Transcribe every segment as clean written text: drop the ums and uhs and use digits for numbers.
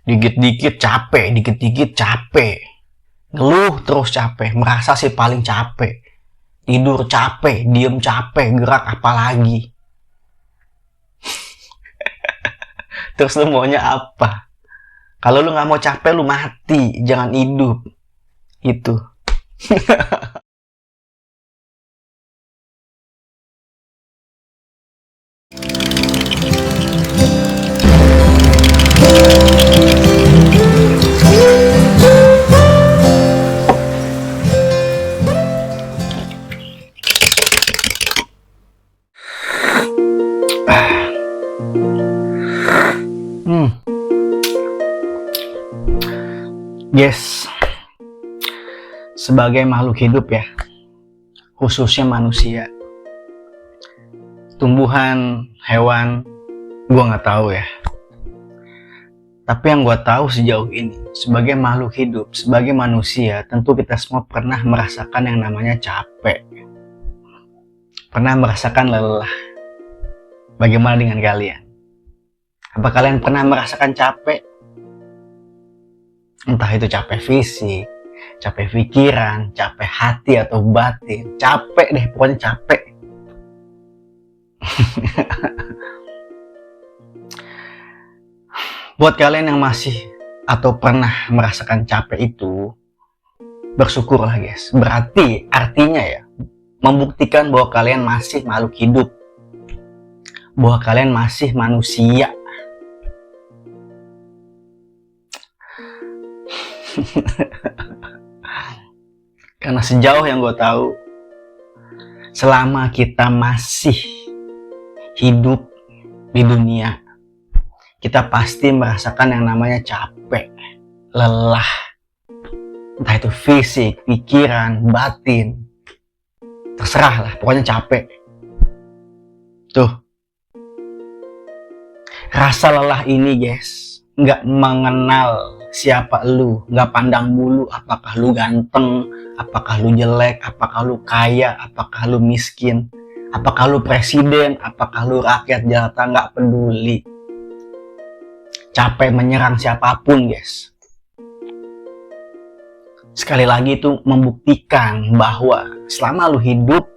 Dikit-dikit capek, dikit-dikit capek. Ngeluh terus capek, merasa sih paling capek. Tidur capek, diem capek, gerak apalagi. Terus lu maunya apa? Kalau lu nggak mau capek, lu mati, jangan hidup. Itu. Yes, sebagai makhluk hidup ya, khususnya manusia, tumbuhan, hewan, gue nggak tahu ya. Tapi yang gue tahu sejauh ini, sebagai makhluk hidup, sebagai manusia, tentu kita semua pernah merasakan yang namanya capek. Pernah merasakan lelah. Bagaimana dengan kalian? Apa kalian pernah merasakan capek? Entah itu capek fisik, capek pikiran, capek hati atau batin. Capek deh, pokoknya capek. Buat kalian yang masih atau pernah merasakan capek itu, bersyukurlah guys. Berarti artinya ya, membuktikan bahwa kalian masih makhluk hidup. Bahwa kalian masih manusia. Karena sejauh yang gue tahu, selama kita masih hidup di dunia, kita pasti merasakan yang namanya capek, lelah, entah itu fisik, pikiran, batin, terserah lah, pokoknya capek. Tuh, rasa lelah ini guys, nggak mengenal siapa lu, nggak pandang bulu apakah lu ganteng, apakah lu jelek, apakah lu kaya, apakah lu miskin, apakah lu presiden, apakah lu rakyat jelata, nggak peduli. Capek menyerang siapapun guys. Sekali lagi itu membuktikan bahwa selama lu hidup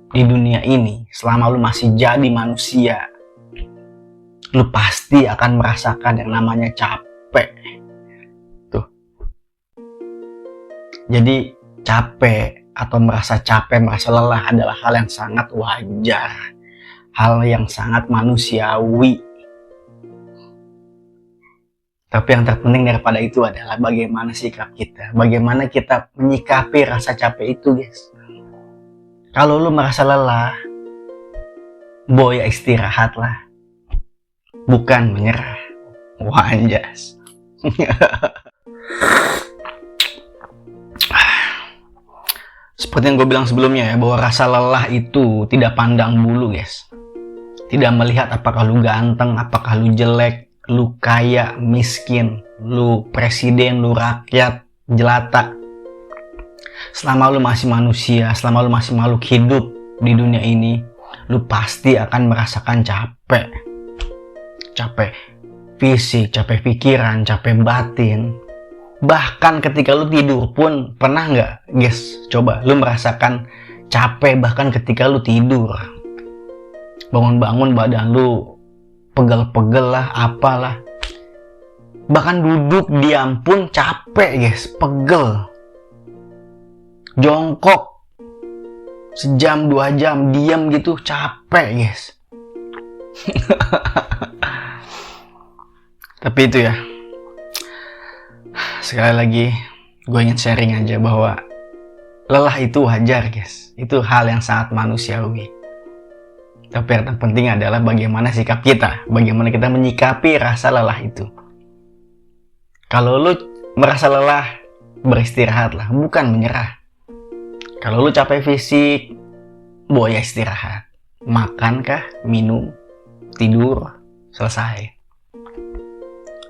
di dunia ini, selama lu masih jadi manusia, lu pasti akan merasakan yang namanya capek. Tuh. Jadi capek atau merasa capek, merasa lelah adalah hal yang sangat wajar, hal yang sangat manusiawi. Tapi yang terpenting daripada itu adalah bagaimana sikap kita, bagaimana kita menyikapi rasa capek itu guys. Kalau lu merasa lelah, boya istirahatlah, bukan menyerah. Wah anjas. Seperti yang gue bilang sebelumnya ya, bahwa rasa lelah itu tidak pandang bulu guys. Tidak melihat apakah lu ganteng, apakah lu jelek, lu kaya, miskin, lu presiden, lu rakyat, jelata. Selama lu masih manusia, selama lu masih makhluk hidup di dunia ini, lu pasti akan merasakan capek. Capek fisik, capek pikiran, capek batin. Bahkan ketika lu tidur pun, pernah nggak guys, coba lu merasakan capek bahkan ketika lu tidur. Bangun-bangun badan lu pegel-pegel lah, apalah. Bahkan duduk diam pun capek guys, pegel. Jongkok sejam 2 jam diam gitu capek guys. Tapi itu ya, sekali lagi gue ingin sharing aja bahwa lelah itu wajar guys, itu hal yang sangat manusiawi. Tapi yang terpenting adalah bagaimana sikap kita, bagaimana kita menyikapi rasa lelah itu. Kalau lu merasa lelah, beristirahatlah, bukan menyerah. Kalau lu capek fisik, boya istirahat. Makan kah, minum, tidur, selesai.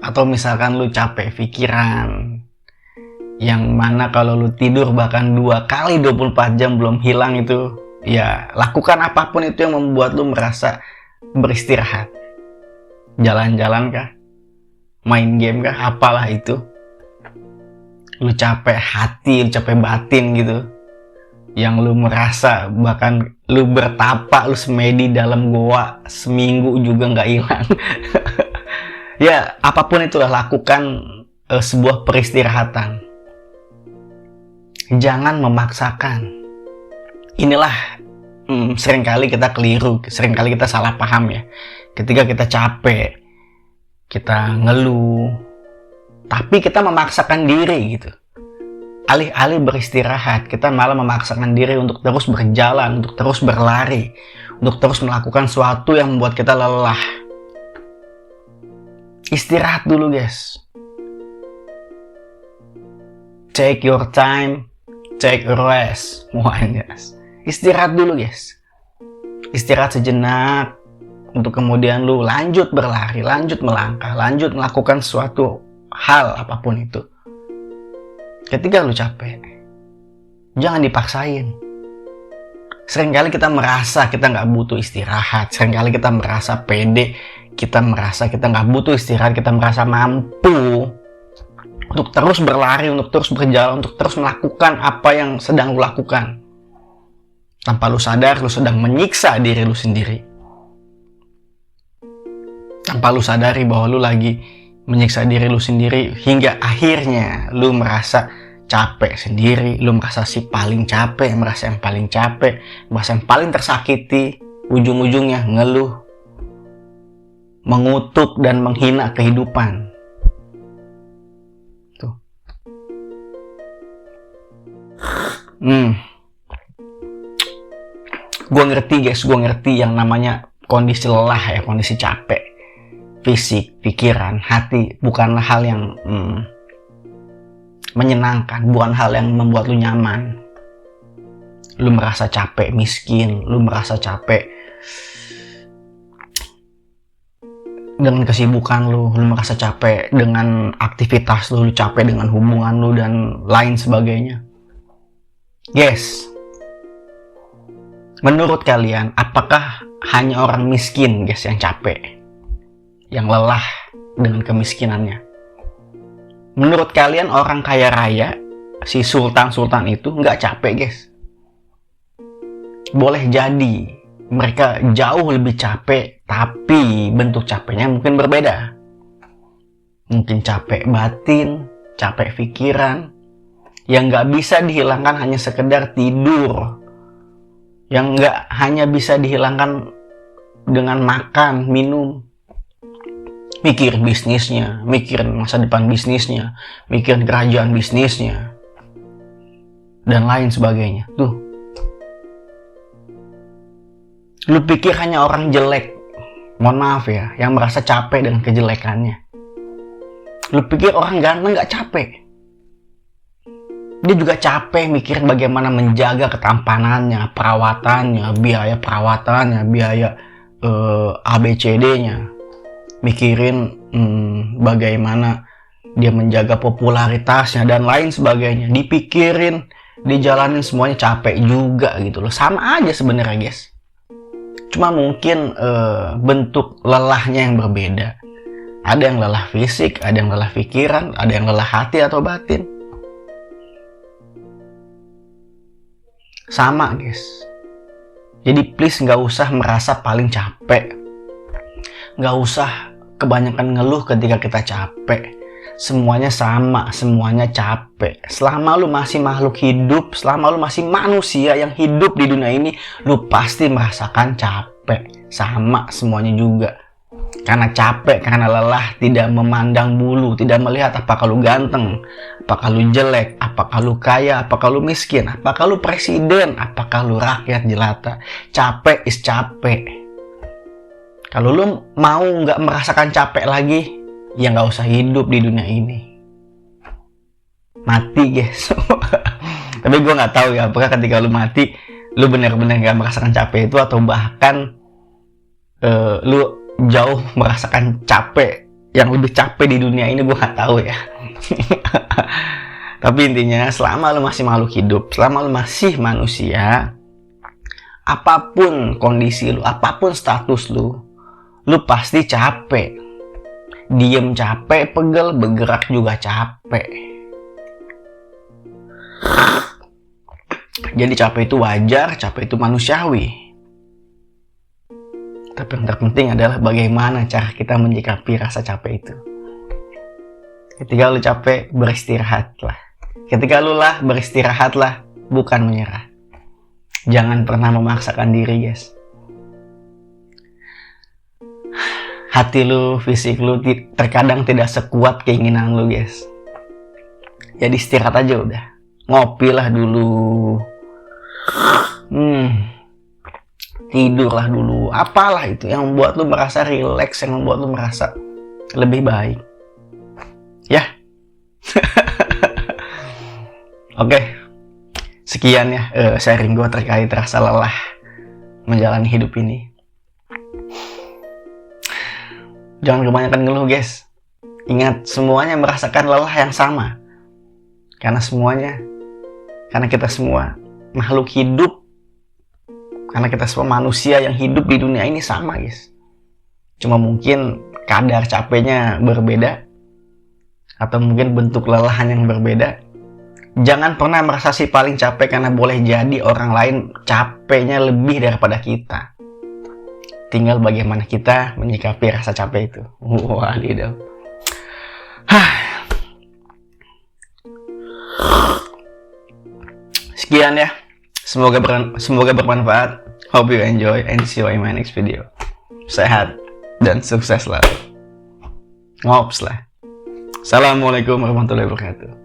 Atau misalkan lu capek pikiran, yang mana kalau lu tidur bahkan 2 kali 24 jam belum hilang itu, ya lakukan apapun itu yang membuat lu merasa beristirahat. Jalan-jalan kah? main game kah, apalah itu. Lu capek hati, lu capek batin gitu. Yang lu merasa bahkan lu bertapa, lu semedi dalam goa seminggu juga nggak hilang. Ya, apapun itulah, lakukan sebuah peristirahatan. Jangan memaksakan. Inilah seringkali kita keliru, seringkali kita salah paham ya. Ketika kita capek, kita ngeluh, tapi kita memaksakan diri gitu. Alih-alih beristirahat, kita malah memaksakan diri untuk terus berjalan, untuk terus berlari, untuk terus melakukan sesuatu yang membuat kita lelah. Istirahat dulu guys. Take your time, take a rest. Guys. Istirahat dulu guys. Istirahat sejenak, untuk kemudian lu lanjut berlari, lanjut melangkah, lanjut melakukan suatu hal apapun itu. Ketika lu capek, jangan dipaksain. Seringkali kita merasa kita nggak butuh istirahat. Seringkali kita merasa pede. Kita merasa kita nggak butuh istirahat. Kita merasa mampu untuk terus berlari, untuk terus berjalan, untuk terus melakukan apa yang sedang lu lakukan. Tanpa lu sadar, lu sedang menyiksa diri lu sendiri. Tanpa lu sadari bahwa lu lagi menyiksa diri lu sendiri, hingga akhirnya lu merasa capek sendiri, lu merasa si paling capek, merasa yang paling capek, merasa yang paling tersakiti, ujung-ujungnya ngeluh, mengutuk dan menghina kehidupan. Tuh. Gue ngerti guys, gue ngerti yang namanya kondisi lelah ya, kondisi capek. Fisik, pikiran, hati bukanlah hal yang menyenangkan, bukan hal yang membuat lu nyaman. Lu merasa capek miskin, lu merasa capek dengan kesibukan lu merasa capek dengan aktivitas lu capek dengan hubungan lu dan lain sebagainya. Yes. Menurut kalian, apakah hanya orang miskin guys yang capek? Yang lelah dengan kemiskinannya? Menurut kalian orang kaya raya, si sultan-sultan itu nggak capek guys? Boleh jadi mereka jauh lebih capek, tapi bentuk capeknya mungkin berbeda. Mungkin capek batin, capek pikiran, yang nggak bisa dihilangkan hanya sekedar tidur, yang nggak hanya bisa dihilangkan dengan makan, minum. Mikir bisnisnya, mikir masa depan bisnisnya, mikir kerajaan bisnisnya, dan lain sebagainya. Tuh, lu pikir hanya orang jelek, mohon maaf ya, yang merasa capek dengan kejelekannya. Lu pikir orang ganteng gak capek? Dia juga capek mikirin bagaimana menjaga ketampanannya, perawatannya, biaya perawatannya, biaya ABCD-nya. Mikirin bagaimana dia menjaga popularitasnya dan lain sebagainya. Dipikirin, dijalanin semuanya capek juga gitu loh. Sama aja sebenarnya guys. Cuma mungkin bentuk lelahnya yang berbeda. Ada yang lelah fisik, ada yang lelah pikiran, ada yang lelah hati atau batin. Sama guys. Jadi please gak usah merasa paling capek. Gak usah kebanyakan ngeluh ketika kita capek. Semuanya sama, semuanya capek. Selama lu masih makhluk hidup, selama lu masih manusia yang hidup di dunia ini, lu pasti merasakan capek. Sama semuanya juga. Karena capek, karena lelah, tidak memandang bulu, tidak melihat apakah lu ganteng, apakah lu jelek, apakah lu kaya, apakah lu miskin, apakah lu presiden, apakah lu rakyat jelata. Capek is capek. Kalau lu mau nggak merasakan capek lagi, ya nggak usah hidup di dunia ini. Mati guys. Tapi gue nggak tahu ya, apakah ketika lu mati, lu benar-benar nggak merasakan capek itu, atau bahkan lu jauh merasakan capek yang lebih capek di dunia ini, gue nggak tahu ya. Tapi intinya, selama lu masih makhluk hidup, selama lu masih manusia, apapun kondisi lu, apapun status lu pasti capek. Diem capek, pegel, bergerak juga capek. Jadi capek itu wajar, capek itu manusiawi. Tapi yang terpenting adalah bagaimana cara kita menyikapi rasa capek itu. Ketika lu capek, beristirahatlah. Ketika lu lelah, beristirahatlah, bukan menyerah. Jangan pernah memaksakan diri, guys. Hati lu, fisik lu terkadang tidak sekuat keinginan lu, guys. Jadi istirahat aja udah. Ngopilah dulu. Tidurlah dulu. Apalah itu yang membuat lu merasa rileks, yang membuat lu merasa lebih baik. Ya. Oke. Sekian ya sharing gue terkait rasa lelah menjalani hidup ini. Jangan kebanyakan ngeluh, guys. Ingat, semuanya merasakan lelah yang sama. Karena kita semua makhluk hidup. Karena kita semua manusia yang hidup di dunia ini sama, guys. Cuma mungkin kadar capeknya berbeda. Atau mungkin bentuk lelahan yang berbeda. Jangan pernah merasa si paling capek, karena boleh jadi orang lain capeknya lebih daripada kita. Tinggal bagaimana kita menyikapi rasa capek itu. Wah, lidah. Sekian ya. Semoga bermanfaat. Hope you enjoy and see you in my next video. Sehat dan sukses selalu. Ngops lah. Assalamualaikum warahmatullahi wabarakatuh.